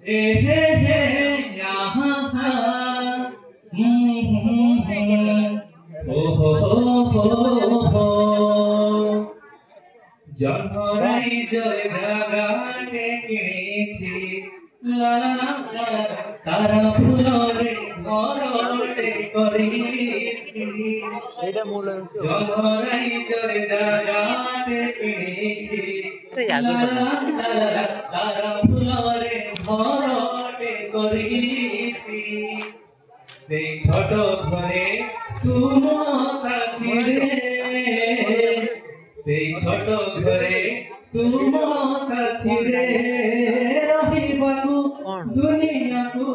ए हे यहाँ हो জন্মরাই জয় জাগাতে কিনেছি তারা ফুলরে ঘরতে করেছি জন্মরাই জয় জাগাতে কিনেছি তারা ফুলরে ঘরতে করেছি সেই ছোট ঘরে তুম সাথী রে সেই ছোট ঘরে তুম সাথী রে রহিবাকু দুনিয়াকু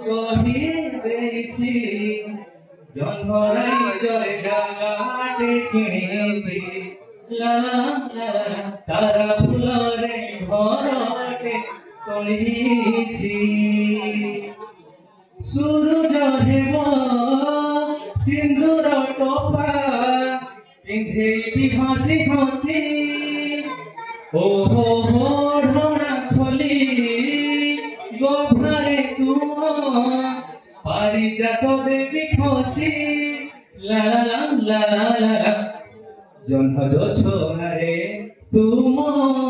কহি ଦେଇছি জন্মরাই জয় জাগাতে কিনেছি তারা ফুলরে ঘরতে করেছি সূরজ হেম সিন্দুর টোপা পিঁধেইবি হসি হসি ওহো ঢোড়া খোলি গোভারে তুম পারিজাত দেবী খসি লা লা লা লা জহ্ন ছোনারে তুম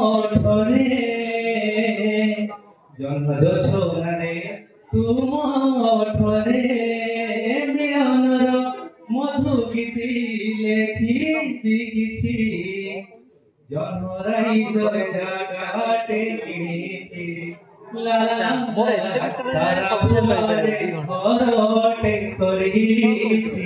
ওঠরে জহ্ন ছোনারে তুম ওঠরে মিলনর মধু গীতি লেখি দিছি জন্মরাই জয় জাগাতে কিনেছি ঘরতে করেছি